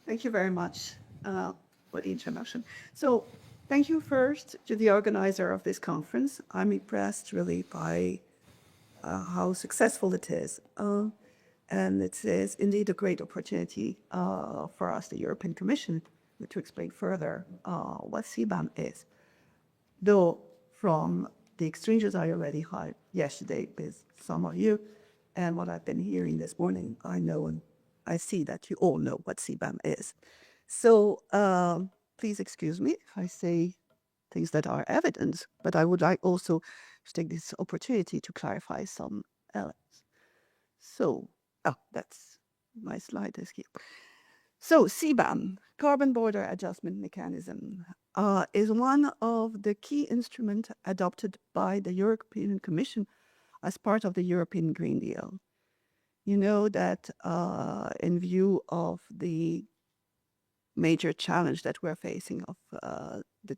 Thank you very much for the introduction. So thank you first to the organizer of this conference. I'm impressed really by how successful it is. And it is indeed a great opportunity for us, the European Commission, to explain further what CBAM is. Though from the exchanges I already had yesterday with some of you and what I've been hearing this morning, I know and I see that you all know what CBAM is. So please excuse me if I say things that are evident, but I would like also to take this opportunity to clarify some elements. So, that's my slide is here. So CBAM, Carbon Border Adjustment Mechanism, is one of the key instruments adopted by the European Commission as part of the European Green Deal. You know that in view of the major challenge that we're facing of the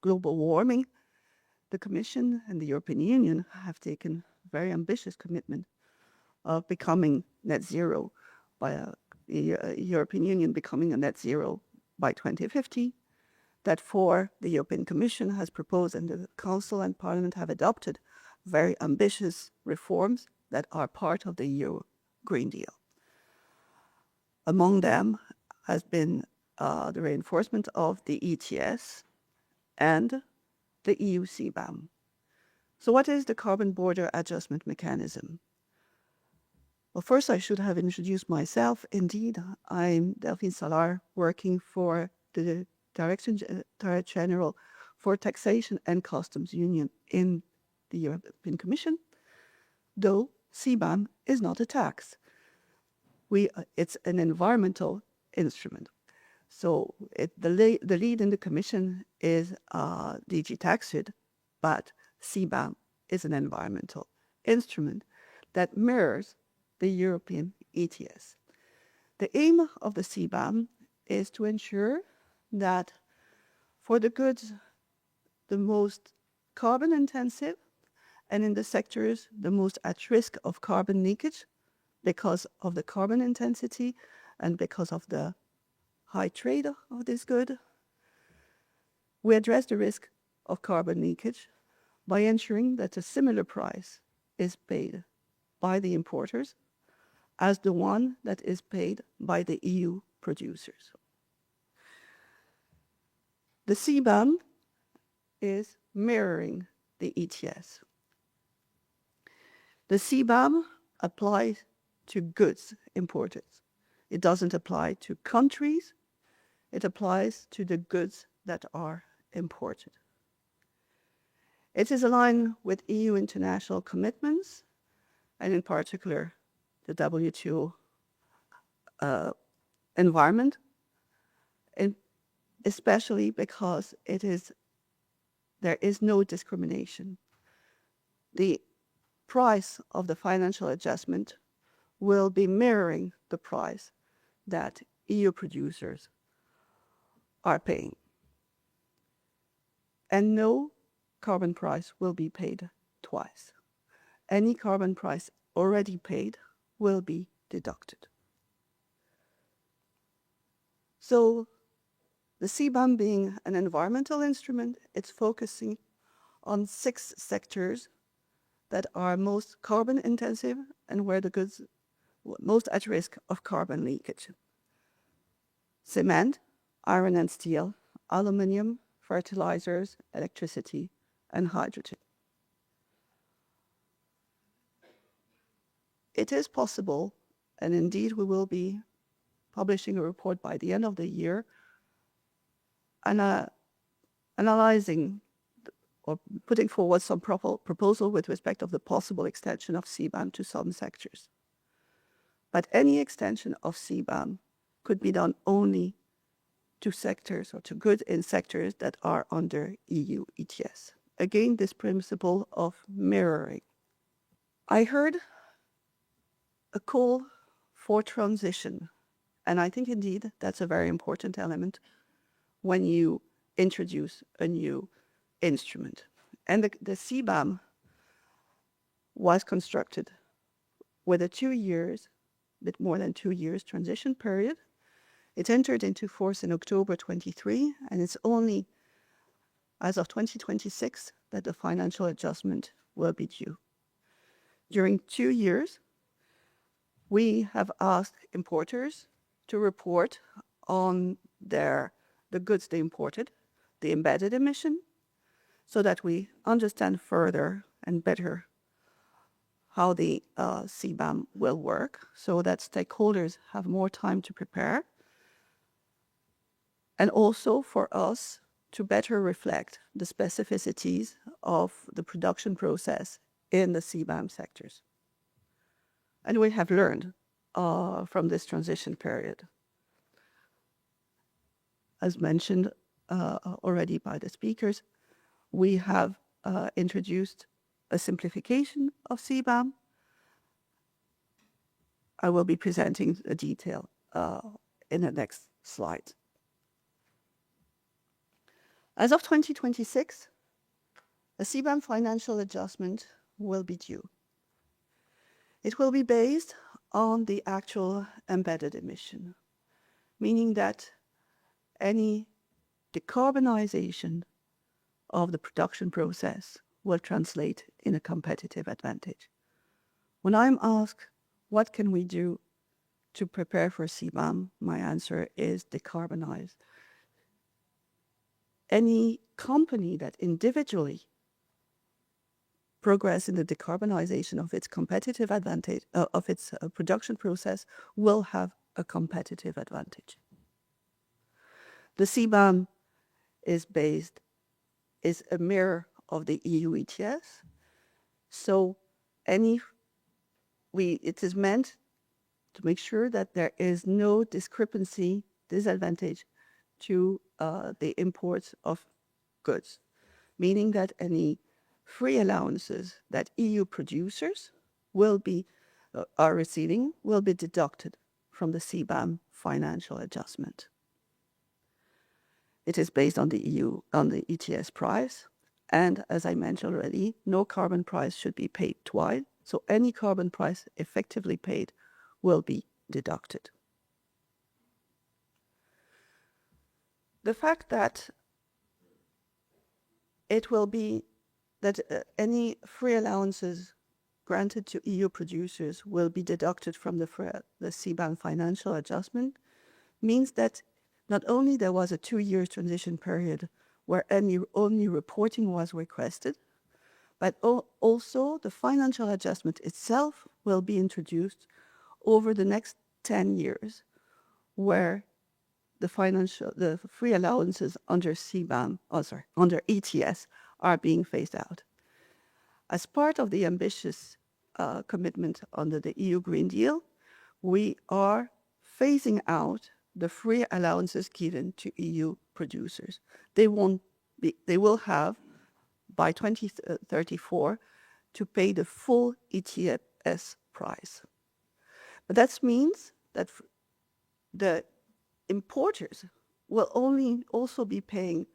global warming, the Commission and the European Union have taken very ambitious commitment of becoming net zero by the European Union becoming a net zero by 2050. That for the European Commission has proposed and the Council and Parliament have adopted very ambitious reforms that are part of the EU Green Deal. Among them has been the reinforcement of the ETS and the EU CBAM. So what is the Carbon Border Adjustment Mechanism? Well, first I should have introduced myself. Indeed, I'm Delphine Sallard, working for the Director General for Taxation and Customs Union in the European Commission, though CBAM is not a tax. It's an environmental instrument. So the lead in the Commission is DG Taxud, but CBAM is an environmental instrument that mirrors the European ETS. The aim of the CBAM is to ensure that for the goods the most carbon intensive and in the sectors the most at risk of carbon leakage because of the carbon intensity and because of the high trade of this good, we address the risk of carbon leakage by ensuring that a similar price is paid by the importers as the one that is paid by the EU producers. The CBAM is mirroring the ETS. The CBAM applies to goods imported. It doesn't apply to countries. It applies to the goods that are imported. It is aligned with EU international commitments, and in particular, the WTO environment, and especially because there is no discrimination. The price of the financial adjustment will be mirroring the price that EU producers are paying. And no carbon price will be paid twice. Any carbon price already paid will be deducted. So the CBAM being an environmental instrument, it's focusing on 6 sectors that are most carbon intensive and where the goods most at risk of carbon leakage. Cement, iron and steel, aluminium, fertilizers, electricity, and hydrogen. It is possible, and indeed we will be publishing a report by the end of the year, analyzing or putting forward some proposal with respect of the possible extension of CBAM to some sectors. But any extension of CBAM could be done only to sectors or to goods in sectors that are under EU ETS. Again, this principle of mirroring. I heard a call for transition, and I think indeed that's a very important element when you introduce a new instrument. And the CBAM was constructed with a 2 years, bit more than 2 years transition period It entered into force in October 23, and it's only as of 2026 that the financial adjustment will be due. During 2 years, we have asked importers to report on the goods they imported, the embedded emission, so that we understand further and better how the CBAM will work, so that stakeholders have more time to prepare, and also for us to better reflect the specificities of the production process in the CBAM sectors. And we have learned from this transition period. As mentioned already by the speakers, we have introduced a simplification of CBAM. I will be presenting the detail in the next slide. As of 2026, a CBAM financial adjustment will be due. It will be based on the actual embedded emission, meaning that any decarbonization of the production process will translate in a competitive advantage. When I'm asked, what can we do to prepare for CBAM, my answer is decarbonize. Any company that individually progress in the decarbonization of its competitive advantage, of its production process, will have a competitive advantage. The CBAM is a mirror of the EU ETS. So it is meant to make sure that there is no disadvantage to the imports of goods, meaning that any free allowances that EU producers are receiving will be deducted from the CBAM financial adjustment. It is based on the ETS price, and as I mentioned already, no carbon price should be paid twice, so any carbon price effectively paid will be deducted. The fact that any free allowances granted to EU producers will be deducted from the CBAM financial adjustment means that not only there was a 2-year transition period where only reporting was requested, but also the financial adjustment itself will be introduced over the next 10 years, where the free allowances under under ETS are being phased out. As part of the ambitious commitment under the EU Green Deal, we are phasing out the free allowances given to EU producers. They will have, by 2034, to pay the full ETS price. But that means that the importers will also be paying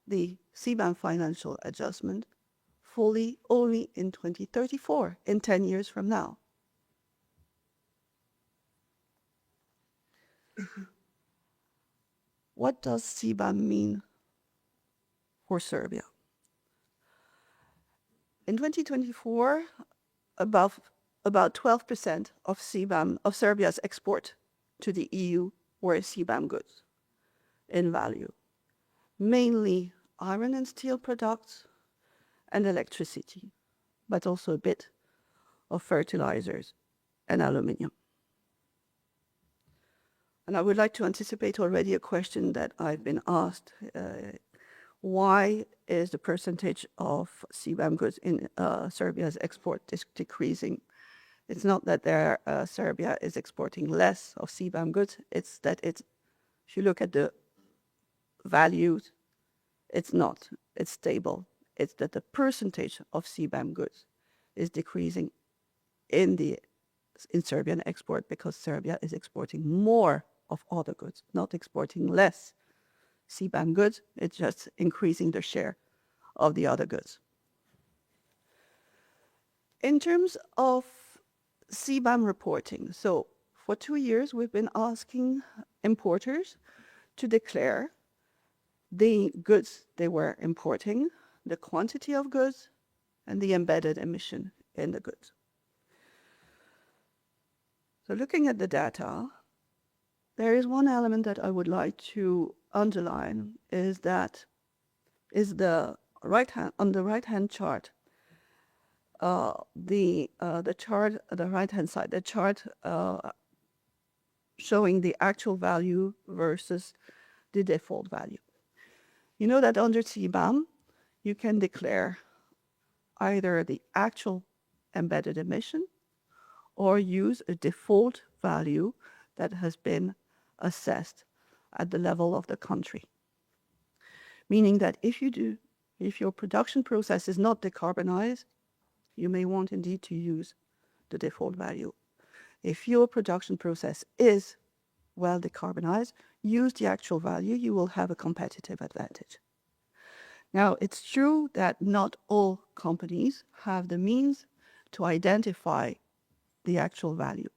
the CBAM financial adjustment fully only in 2034, in 10 years from now. What does CBAM mean for Serbia? In 2024, about 12% of Serbia's export to the EU were CBAM goods in value, mainly iron and steel products and electricity, but also a bit of fertilizers and aluminium. And I would like to anticipate already a question that I've been asked. Why is the percentage of CBAM goods in Serbia's export decreasing? It's not that Serbia is exporting less of CBAM goods. It's that if you look at the values, it's not. It's stable. It's that the percentage of CBAM goods is decreasing in Serbian export because Serbia is exporting more of other goods, not exporting less CBAM goods. It's just increasing the share of the other goods. In terms of CBAM reporting, so for 2 years, we've been asking importers to declare the goods they were importing, the quantity of goods, and the embedded emission in the goods. So looking at the data, there is one element that I would like to underline is the on the right-hand chart, the chart on the right-hand side, the chart showing the actual value versus the default value. You know that under CBAM, you can declare either the actual embedded emission or use a default value that has been assessed at the level of the country. Meaning that if your production process is not decarbonized, you may want indeed to use the default value. If your production process is well decarbonized, use the actual value, you will have a competitive advantage. Now, it's true that not all companies have the means to identify the actual value.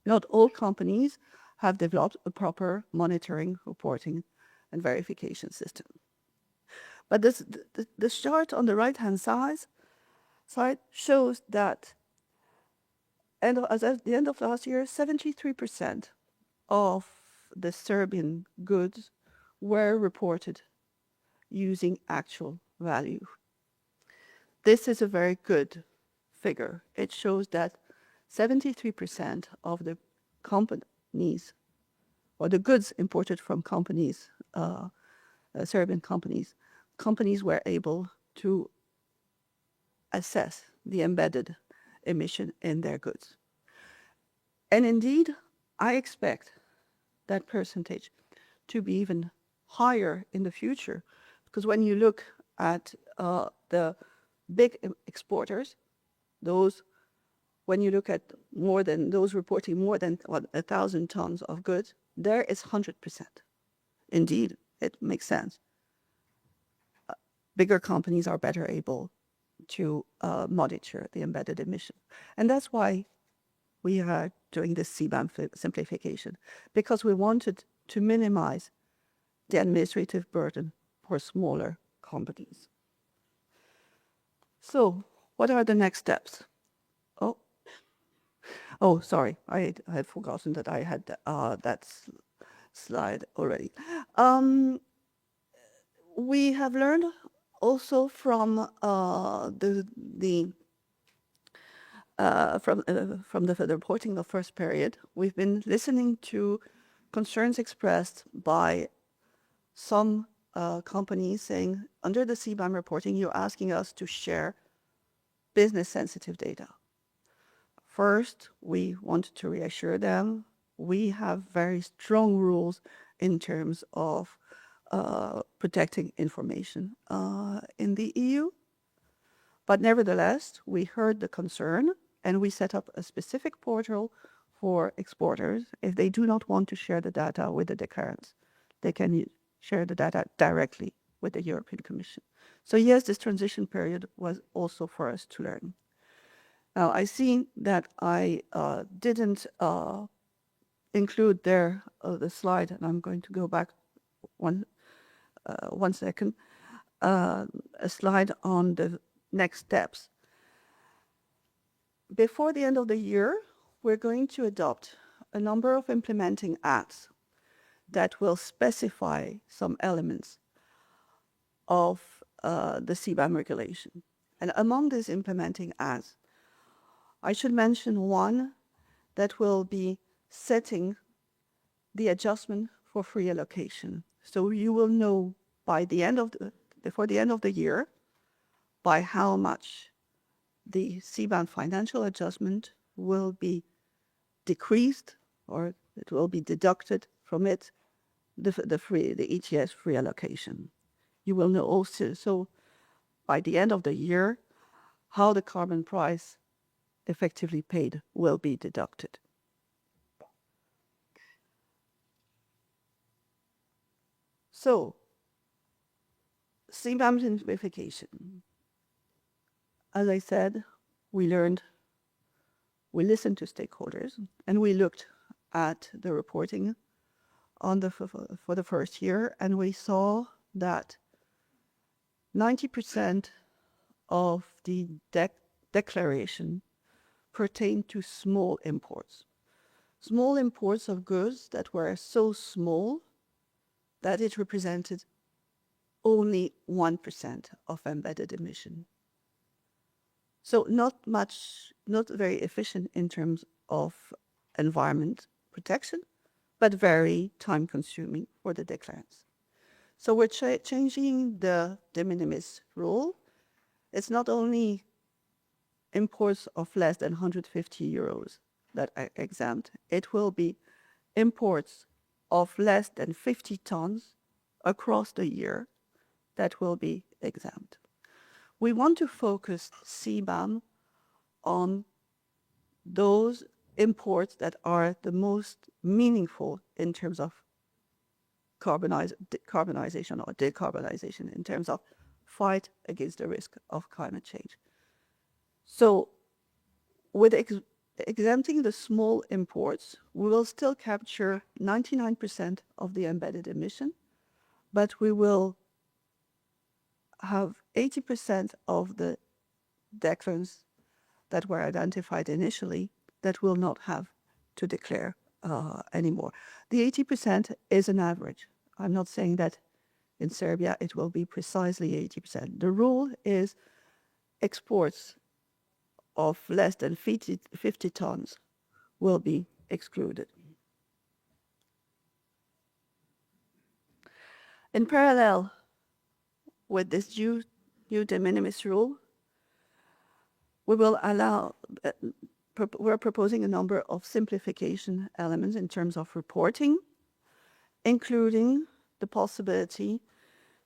Not all companies have developed a proper monitoring, reporting, and verification system. But this chart on the right-hand side shows that as at the end of last year, 73% of the Serbian goods were reported using actual value. This is a very good figure. It shows that 73% of the companies, or the goods imported from companies, Serbian companies were able to assess the embedded emission in their goods. And indeed, I expect that percentage to be even higher in the future, because when you look at the big exporters, when you look at those reporting more than 1,000 tons of goods, there is 100%. Indeed, it makes sense. Bigger companies are better able to monitor the embedded emission. And that's why we are doing this CBAM simplification, because we wanted to minimize the administrative burden for smaller companies. So, what are the next steps? Oh, sorry, I had forgotten that I had that slide already. We have learned also from the reporting of first period. We've been listening to concerns expressed by some companies saying, under the CBAM reporting, you're asking us to share business-sensitive data. First, we want to reassure them we have very strong rules in terms of protecting information in the EU. But nevertheless, we heard the concern and we set up a specific portal for exporters. If they do not want to share the data with the declarants, they can share the data directly with the European Commission. So yes, this transition period was also for us to learn. Now, I see that I didn't include there the slide, and I'm going to go back one second, a slide on the next steps. Before the end of the year, we're going to adopt a number of implementing acts that will specify some elements of the CBAM regulation. And among these implementing acts, I should mention one that will be setting the adjustment for free allocation. So you will know by the end of before the end of the year by how much the CBAM financial adjustment will be decreased, or it will be deducted from it, the ETS free allocation. You will know also, so by the end of the year, how the carbon price effectively paid will be deducted. So, CBAM simplification. As I said, we listened to stakeholders, and we looked at the reporting for the first year, and we saw that 90% of the declaration pertained to small imports. Small imports of goods that were so small that it represented only 1% of embedded emission. So not very efficient in terms of environment protection, but very time-consuming for the declarants. So we're changing the de minimis rule. It's not only imports of less than 150 euros that are exempt. It will be imports of less than 50 tons across the year that will be exempt. We want to focus CBAM on those imports that are the most meaningful in terms of carbonization or decarbonization, in terms of fight against the risk of climate change. So with exempting the small imports, we will still capture 99% of the embedded emission, but we will have 80% of the declarants that were identified initially that will not have to declare anymore. The 80% is an average. I'm not saying that in Serbia it will be precisely 80%. The rule is exports of less than 50 tons will be excluded. In parallel with this new de minimis rule, we're proposing a number of simplification elements in terms of reporting, including the possibility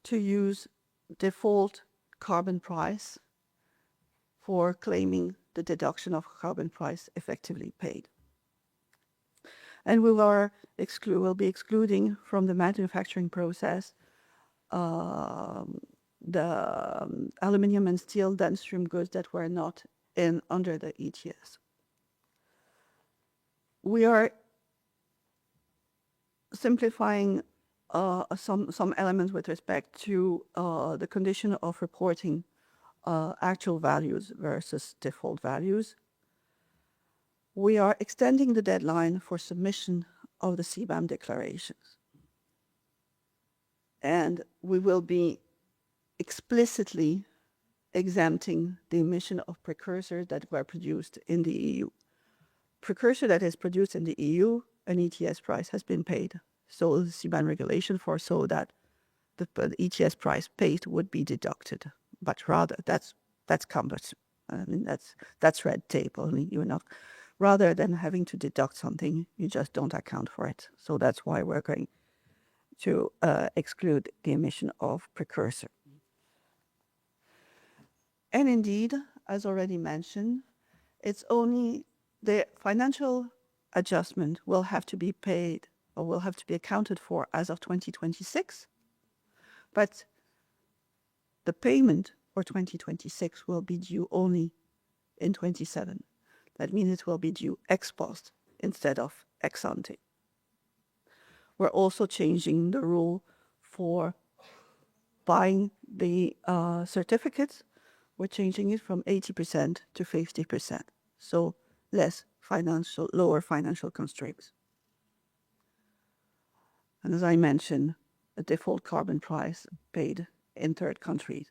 to use default carbon price for claiming the deduction of carbon price effectively paid. And we'll be excluding from the manufacturing process the aluminum and steel downstream goods that were not under the ETS. We are simplifying some elements with respect to the condition of reporting actual values versus default values. We are extending the deadline for submission of the CBAM declarations. And we will be explicitly exempting the emission of precursors that were produced in the EU. Precursor that is produced in the EU, an ETS price has been paid. So the CBAM regulation foresaw that the ETS price paid would be deducted. But rather, that's cumbersome. I mean, that's red tape. Only you're not. Rather than having to deduct something, you just don't account for it. So that's why we're going to exclude the emission of precursor. And indeed, as already mentioned, it's only the financial adjustment will have to be paid or will have to be accounted for as of 2026. But the payment for 2026 will be due only in 27. That means it will be due ex post instead of ex ante. We're also changing the rule for buying the certificates. We're changing it from 80% to 50%. So lower financial constraints. And as I mentioned, a default carbon price paid in third countries.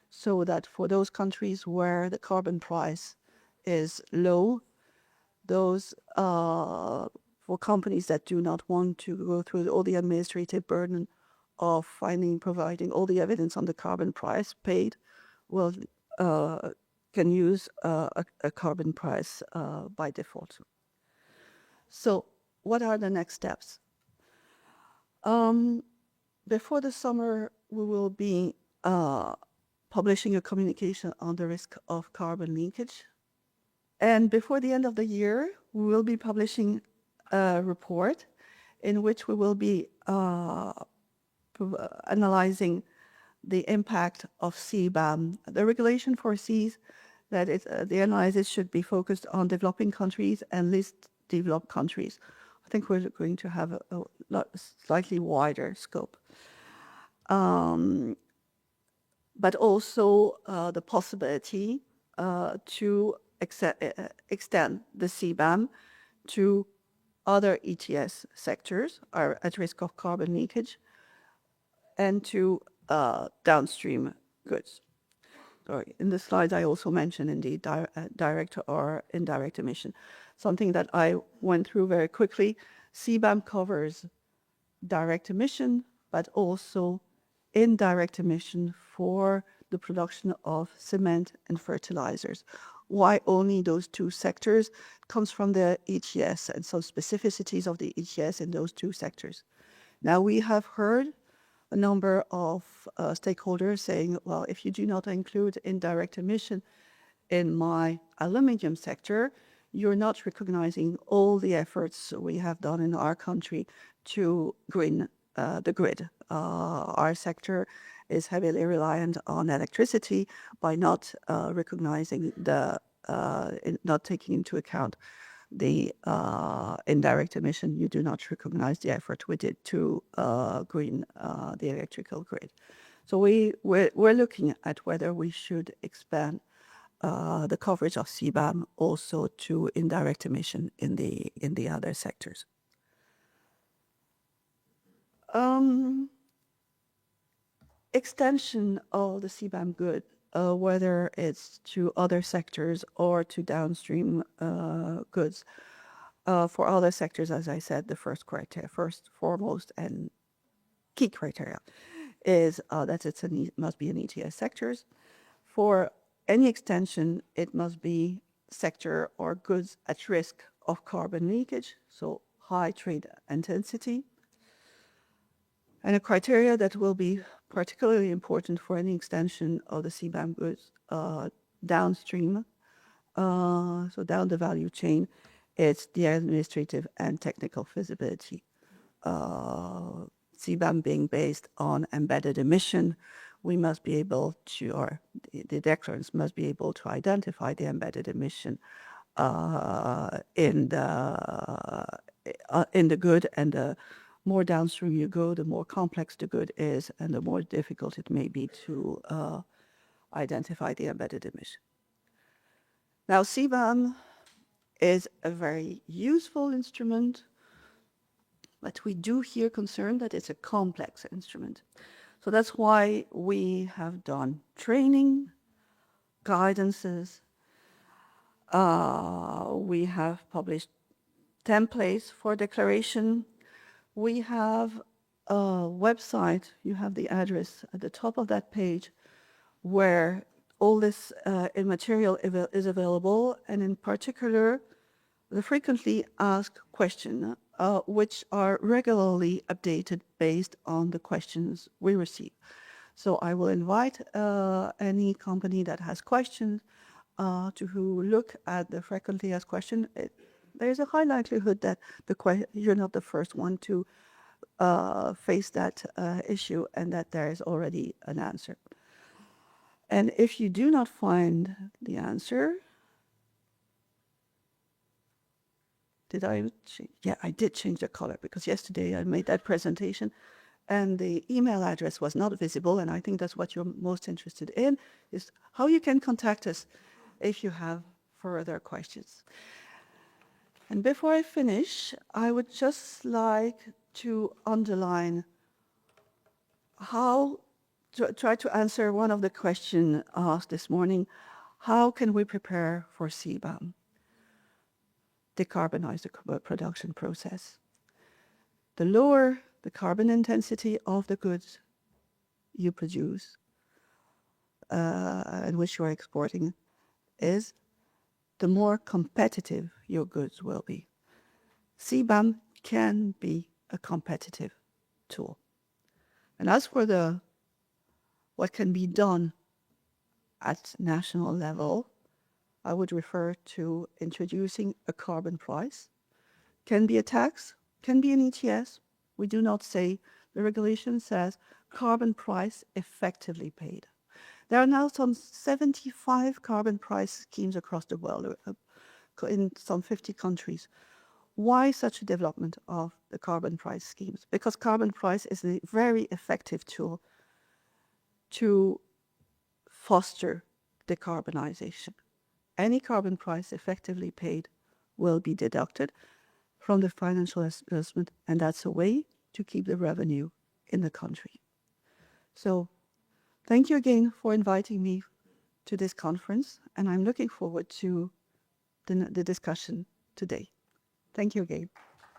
So that for those countries where the carbon price is low, those for companies that do not want to go through all the administrative burden of providing all the evidence on the carbon price paid, will can use a carbon price by default. So what are the next steps? Before the summer, we will be publishing a communication on the risk of carbon linkage. And before the end of the year, we will be publishing a report in which we will be analyzing the impact of CBAM. The regulation foresees that the analysis should be focused on developing countries and least developed countries. I think we're going to have a slightly wider scope. But also the possibility to extend the CBAM to other ETS sectors are at risk of carbon leakage and to downstream goods. Sorry, in the slides I also mentioned indeed direct or indirect emission. Something that I went through very quickly. CBAM covers direct emission, but also indirect emission for the production of cement and fertilizers. Why only those two sectors? It comes from the ETS and some specificities of the ETS in those two sectors. Now we have heard a number of stakeholders saying, well, if you do not include indirect emission in my aluminium sector, you're not recognizing all the efforts we have done in our country to green the grid. Our sector is heavily reliant on electricity. By not recognizing not taking into account the indirect emission, you do not recognize the effort we did to green the electrical grid. So we're looking at whether we should expand the coverage of CBAM also to indirect emission in the other sectors. Extension of the CBAM good, whether it's to other sectors or to downstream goods. For other sectors, as I said, the first foremost and key criteria is that must be in ETS sectors. For any extension, it must be sector or goods at risk of carbon leakage, so high trade intensity. And a criteria that will be particularly important for any extension of the CBAM goods downstream, so down the value chain, it's the administrative and technical feasibility. CBAM being based on embedded emission, we must be able to, or the declarants must be able to identify the embedded emission in the good, and the more downstream you go, the more complex the good is, and the more difficult it may be to identify the embedded emission. Now, CBAM is a very useful instrument, but we do hear concern that it's a complex instrument. So that's why we have done training, guidances. We have published templates for declaration. We have a website. You have the address at the top of that page where all this material is available, and in particular, the frequently asked questions, which are regularly updated based on the questions we receive. So I will invite any company that has questions to look at the frequently asked question. There's a high likelihood that you're not the first one to face that issue, and that there is already an answer. And if you do not find the answer, I did change the color, because yesterday I made that presentation and the email address was not visible, and I think that's what you're most interested in, is how you can contact us if you have further questions. And before I finish, I would just like to underline try to answer one of the questions asked this morning: how can we prepare for CBAM? Decarbonize the production process. The lower the carbon intensity of the goods you produce and which you are exporting is, the more competitive your goods will be. CBAM can be a competitive tool. And as for what can be done at national level, I would refer to introducing a carbon price. Can be a tax, can be an ETS. We do not say, the regulation says carbon price effectively paid. There are now some 75 carbon price schemes across the world in some 50 countries. Why such a development of the carbon price schemes? Because carbon price is a very effective tool to foster decarbonization. Any carbon price effectively paid will be deducted from the financial assessment, and that's a way to keep the revenue in the country. So thank you again for inviting me to this conference, and I'm looking forward to the discussion today. Thank you again.